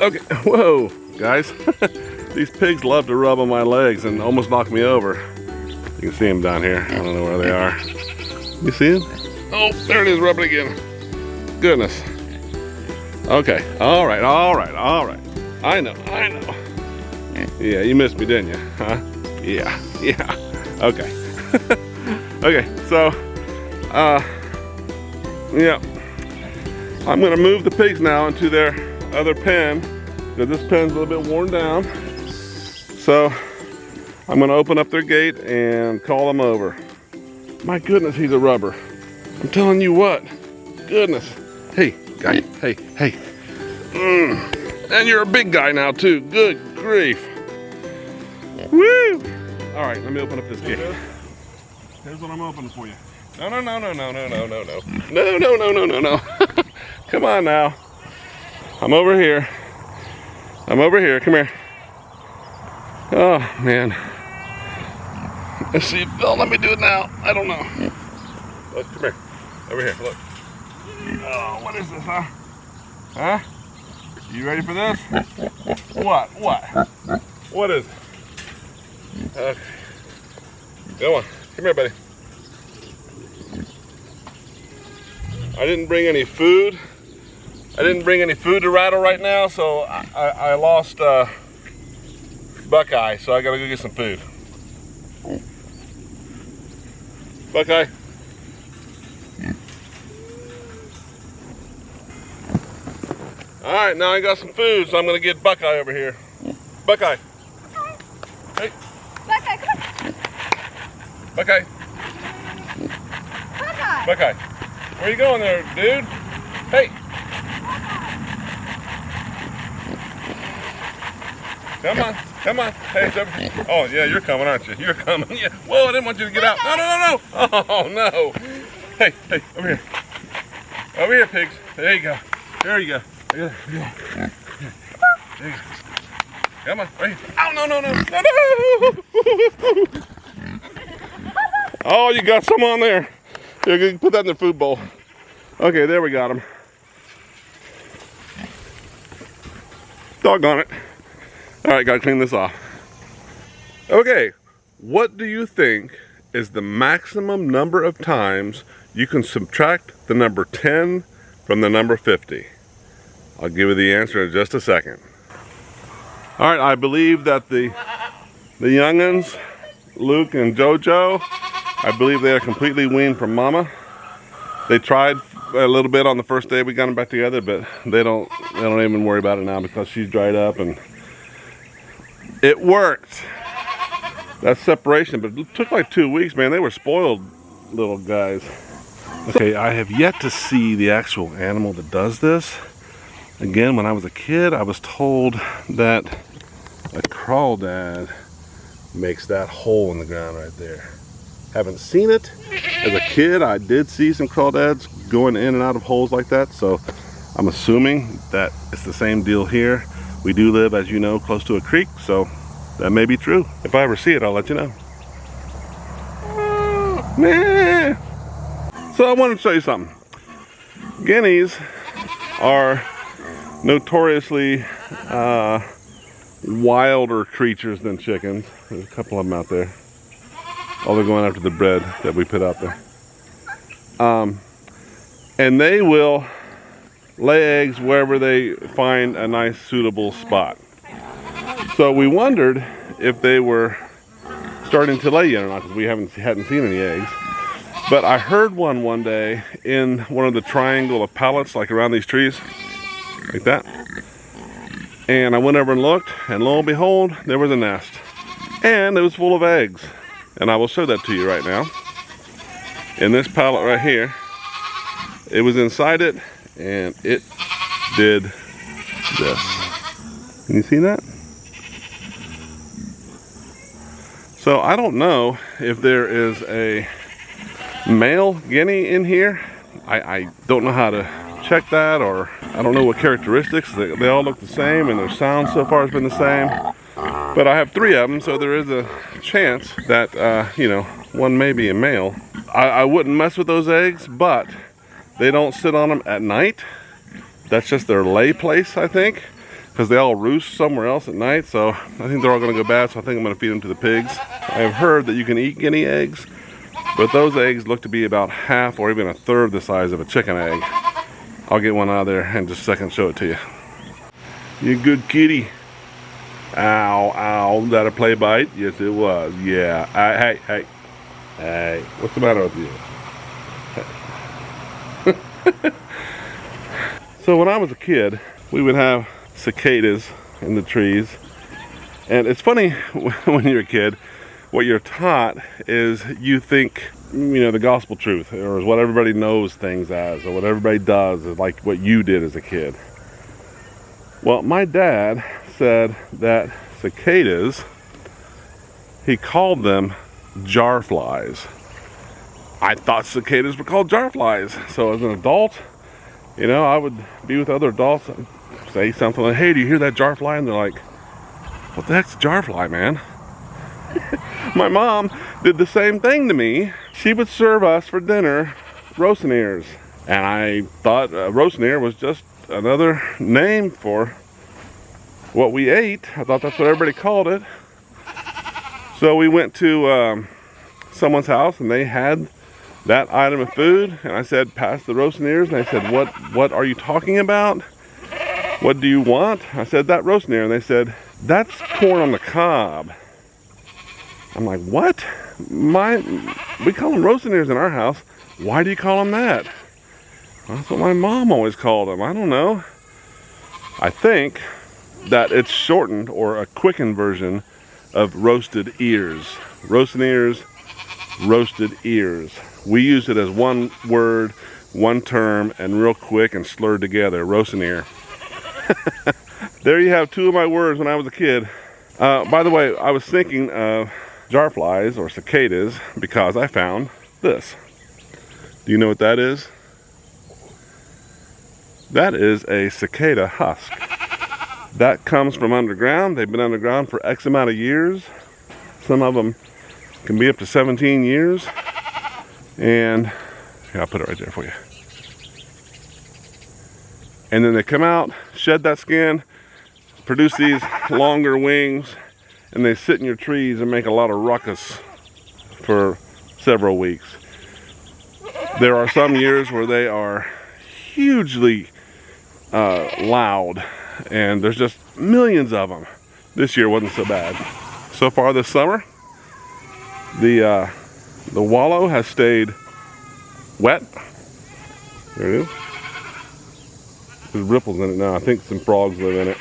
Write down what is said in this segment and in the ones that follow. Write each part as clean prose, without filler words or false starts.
Okay, whoa, guys. These pigs love to rub on my legs and almost knock me over. You can see them down here. I don't know where they are. You see them? Oh, there it is, rubbing again. Goodness. Okay, all right. I know. Yeah, you missed me, didn't you? Huh? Yeah. Okay. Okay, so, yeah. I'm gonna move the pigs now into their other pen, because this pen's a little bit worn down. So, I'm gonna open up their gate and call them over. My goodness, he's a rubber. I'm telling you what, goodness. Hey, guy, hey. And you're a big guy now too, good grief. Woo! All right, let me open up this gate. Here's what I'm opening for you. No. Come on now. I'm over here, come here. Oh, man. Let's see if they'll let me do it now. I don't know. Look, come here. Over here, look. Oh, what is this, huh? Huh? You ready for this? What? What is it? Okay. Go on. Come here, buddy. I didn't bring any food. To rattle right now, so I lost Buckeye, so I gotta go get some food. Buckeye. All right, now I got some food, so I'm gonna get Buckeye over here. Buckeye. Hey. Buckeye, come on. Buckeye. Buckeye. Where you going there, dude? Hey. Come on. Hey, it's over here. Oh, yeah, you're coming, aren't you? You're coming. Yeah. Whoa, I didn't want you to get out. No. Oh, no. Hey, over here. Over here, pigs. There you go. There you go. There you go. Come on, right here. Oh, no. Oh, you got some on there. Here, you can put that in the food bowl. Okay, there we got them. Doggone it. All right, gotta clean this off. Okay, what do you think is the maximum number of times you can subtract the number 10 from the number 50? I'll give you the answer in just a second. All right, I believe that the young'uns, Luke and Jojo, I believe they are completely weaned from mama. They tried a little bit on the first day we got them back together, but they don't even worry about it now because she's dried up and it worked. That's separation, but it took like 2 weeks, man. They were spoiled little guys. Okay, I have yet to see the actual animal that does this. Again, when I was a kid, I was told that a crawdad makes that hole in the ground right there. Haven't seen it. As a kid, I did see some crawdads going in and out of holes like that, so I'm assuming that it's the same deal here. We do live, as you know, close to a creek, so that may be true. If I ever see it, I'll let you know. Nah. So I wanted to show you something. Guineas are notoriously wilder creatures than chickens. There's a couple of them out there. Oh, they're going after the bread that we put out there. And they will lay eggs wherever they find a nice suitable spot. So we wondered if they were starting to lay yet or not, because we hadn't seen any eggs. But I heard one day in one of the triangle of pallets, like around these trees, like that. And I went over and looked, and lo and behold, there was a nest. And it was full of eggs. And I will show that to you right now. In this pallet right here, it was inside it, and it did this. Can you see that? So I don't know if there is a male guinea in here. I don't know how to check that, or I don't know what characteristics. They all look the same, and their sound so far has been the same. But I have 3 of them, so there is a chance that, one may be a male. I wouldn't mess with those eggs, but they don't sit on them at night. That's just their lay place, I think. because they all roost somewhere else at night. So I think they're all going to go bad. So I think I'm going to feed them to the pigs. I have heard that you can eat guinea eggs, but those eggs look to be about half or even a third the size of a chicken egg. I'll get one out of there in just a second and show it to you. You good kitty. Ow, ow. Was that a play bite? Yes, it was. Yeah. Hey. What's the matter with you? So when I was a kid, we would have cicadas in the trees. And it's funny when you're a kid, what you're taught is you think, you know, the gospel truth, or is what everybody knows things as, or what everybody does is like what you did as a kid. Well, my dad said that cicadas, he called them jar flies. I thought cicadas were called jar flies. So as an adult, you know, I would be with other adults and say something like, hey, do you hear that jar fly? And they're like, what the heck's a jar fly, man? My mom did the same thing to me. She would serve us for dinner roasting ears. And I thought roasting ear was just another name for what we ate. I thought that's what everybody called it. So we went to someone's house and they had that item of food, and I said, pass the roasting ears. And they said, what are you talking about? What do you want? I said, that roasting ear. And they said, that's corn on the cob. I'm like, what? We call them roasting ears in our house. Why do you call them that? That's what my mom always called them. I don't know. I think that it's shortened or a quickened version of roasted ears. Roasting ears, roasted ears. We use it as one word, one term, and real quick and slurred together. Roasting ear. There you have two of my words when I was a kid. By the way, I was thinking of jar flies or cicadas because I found this. Do you know what that is? That is a cicada husk. That comes from underground. They've been underground for X amount of years. Some of them can be up to 17 years. And here, I'll put it right there for you. And then they come out, shed that skin, produce these longer wings, and they sit in your trees and make a lot of ruckus for several weeks. There are some years where they are hugely loud, and there's just millions of them. This year wasn't so bad. So far this summer, the wallow has stayed wet. There it is. There's ripples in it now. I think some frogs live in it.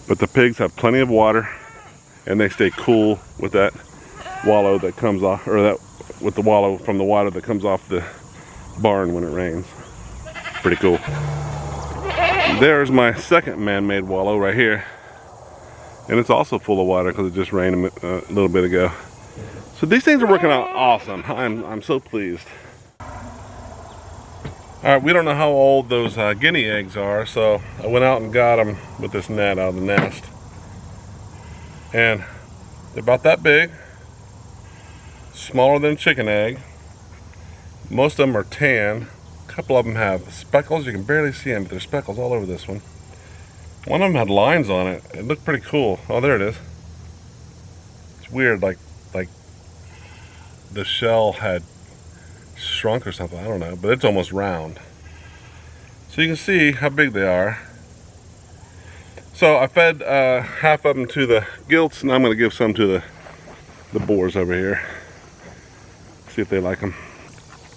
But the pigs have plenty of water, and they stay cool with that wallow that comes off, or that with the wallow from the water that comes off the barn when it rains. Pretty cool. There's my second man-made wallow right here, and it's also full of water because it just rained a little bit ago. So these things are working out awesome. I'm so pleased. All right, we don't know how old those guinea eggs are, so I went out and got them with this net out of the nest. And they're about that big, smaller than a chicken egg. Most of them are tan. A couple of them have speckles. You can barely see them, but there's speckles all over this one. One of them had lines on it. It looked pretty cool. Oh, there it is. It's weird, like the shell had shrunk or something. I don't know, but it's almost round. So you can see how big they are. So I fed half of them to the gilts, and I'm going to give some to the boars over here. See if they like them.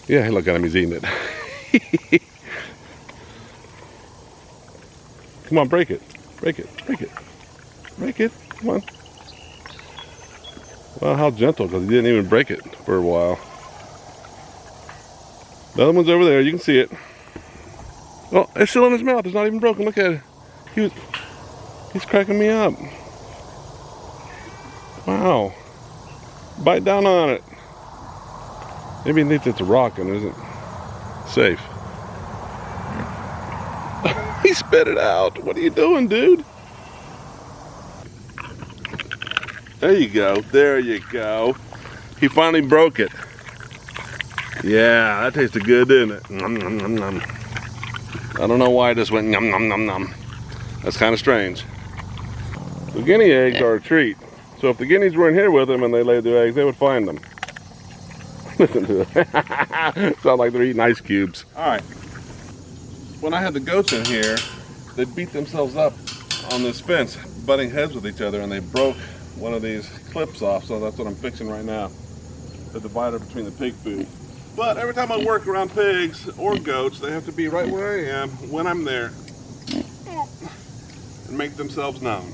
Yeah, look at him, he's eating it. Come on, break it. Break it. Break it. Break it. Come on. Well, how gentle, because he didn't even break it for a while. The other one's over there. You can see it. Oh, it's still in his mouth. It's not even broken. Look at it. He's cracking me up. Wow. Bite down on it. Maybe he thinks it's a rock and isn't safe. He spit it out. What are you doing, dude? There you go. There you go. He finally broke it. Yeah, that tasted good, didn't it? Nom, nom, nom, nom. I don't know why I just went nom nom nom nom. That's kind of strange. The guinea eggs are a treat. So if the guineas were in here with them and they laid their eggs, they would find them. Listen to it. Sound like they're eating ice cubes. Alright. When I had the goats in here, they beat themselves up on this fence, butting heads with each other, and they broke one of these clips off, so that's what I'm fixing right now. The divider between the pig food. But every time I work around pigs or goats, they have to be right where I am when I'm there and make themselves known.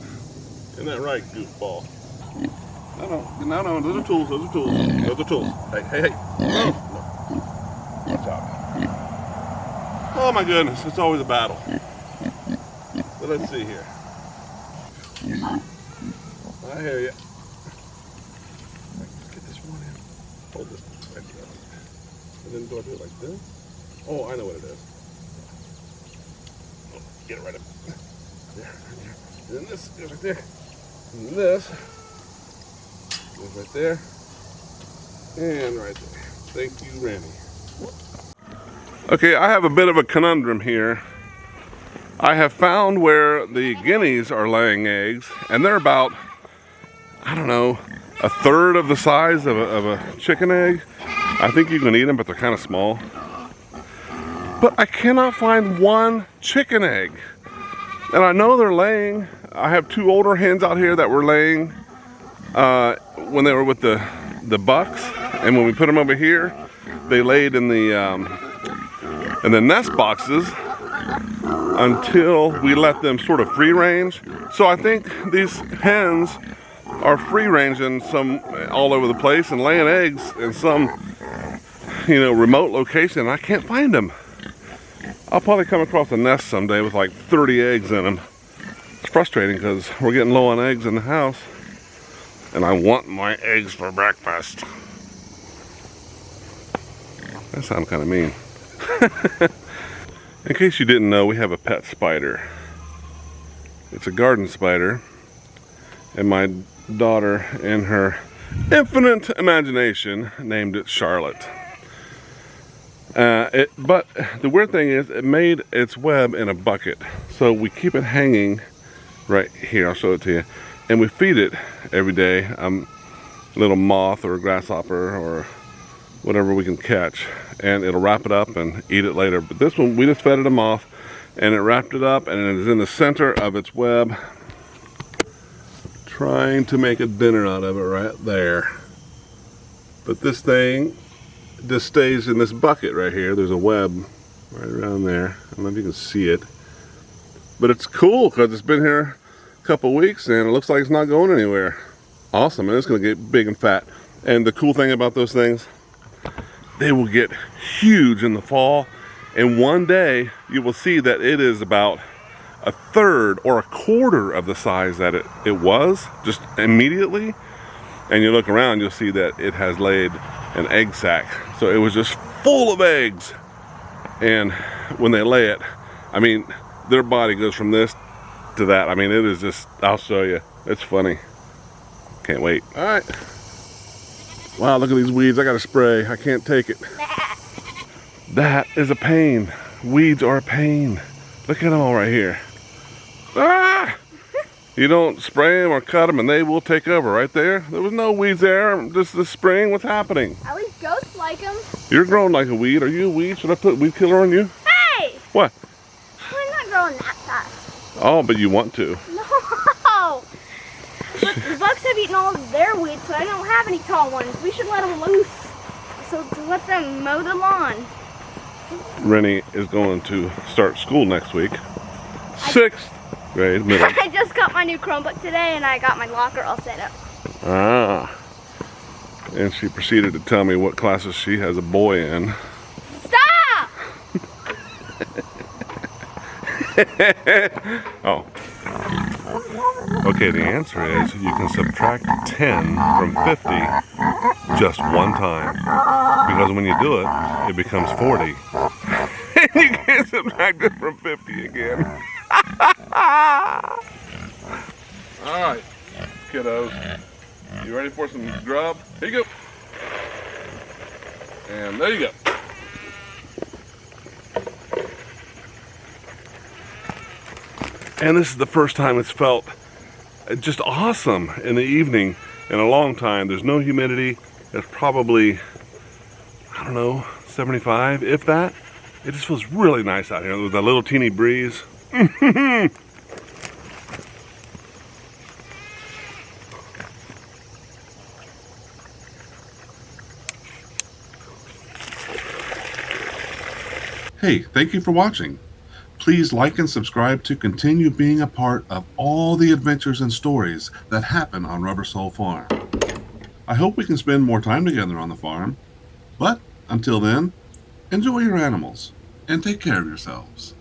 Isn't that right, goofball? No, those are tools, those are tools. Those are tools. Hey. No. Watch out. Oh my goodness, it's always a battle. But let's see here. I hear you. Let's get this one in. Hold this right there. And then do I do it like this? Oh, I know what it is. Oh, get it right up. There, right there. And then this goes right there. And then this goes right there. And right there. Thank you, Randy. Okay, I have a bit of a conundrum here. I have found where the guineas are laying eggs, and they're about, I don't know, a third of the size of a chicken egg. I think you can eat them, but they're kind of small. But I cannot find one chicken egg. And I know they're laying. I have two older hens out here that were laying when they were with the bucks. And when we put them over here, they laid in the nest boxes until we let them sort of free range. So I think these hens are free ranging some all over the place and laying eggs in some, remote location. I can't find them. I'll probably come across a nest someday with like 30 eggs in them. It's frustrating because we're getting low on eggs in the house, and I want my eggs for breakfast. That sounds kind of mean. In case you didn't know, we have a pet spider. It's a garden spider, and my daughter, in her infinite imagination, named it Charlotte. But the weird thing is, it made its web in a bucket, so we keep it hanging right here. I'll show it to you, and we feed it every day a little moth or a grasshopper or whatever we can catch, and it'll wrap it up and eat it later. But this one, we just fed it a moth, and it wrapped it up, and it is in the center of its web, trying to make a dinner out of it right there. But this thing just stays in this bucket right here. There's a web right around there. I don't know if you can see it, but it's cool because it's been here a couple weeks and it looks like it's not going anywhere. Awesome. And it's going to get big and fat. And the cool thing about those things, they will get huge in the fall, and one day you will see that it is about a third or a quarter of the size that it was just immediately. And you look around, you'll see that it has laid an egg sac. So it was just full of eggs. And when they lay it, I mean, their body goes from this to that. I mean, it is just, I'll show you. It's funny. Can't wait. All right. Wow, look at these weeds. I got to spray. I can't take it. That is a pain. Weeds are a pain. Look at them all right here. Ah! You don't spray them or cut them and they will take over right there. There was no weeds there just this spring. What's happening? At least goats like them. You're growing like a weed. Are you a weed? Should I put weed killer on you? Hey! What? We're not growing that fast. Oh, but you want to. No! Look, the bucks have eaten all of their weeds, so I don't have any tall ones. We should let them loose. So to let them mow the lawn. Rennie is going to start school next week. 6th grade, middle. I just got my new Chromebook today and I got my locker all set up. Ah. And she proceeded to tell me what classes she has a boy in. Stop! Oh. Okay, the answer is you can subtract 10 from 50 just one time. Because when you do it, it becomes 40. And you can't subtract it from 50 again. Alright, kiddos. You ready for some grub? Here you go. And there you go. And this is the first time it's felt just awesome in the evening in a long time. There's no humidity. It's probably, I don't know, 75, if that. It just feels really nice out here with a little teeny breeze. Hey, thank you for watching. Please like and subscribe to continue being a part of all the adventures and stories that happen on Rubber Soul Farm. I hope we can spend more time together on the farm. But until then, enjoy your animals and take care of yourselves.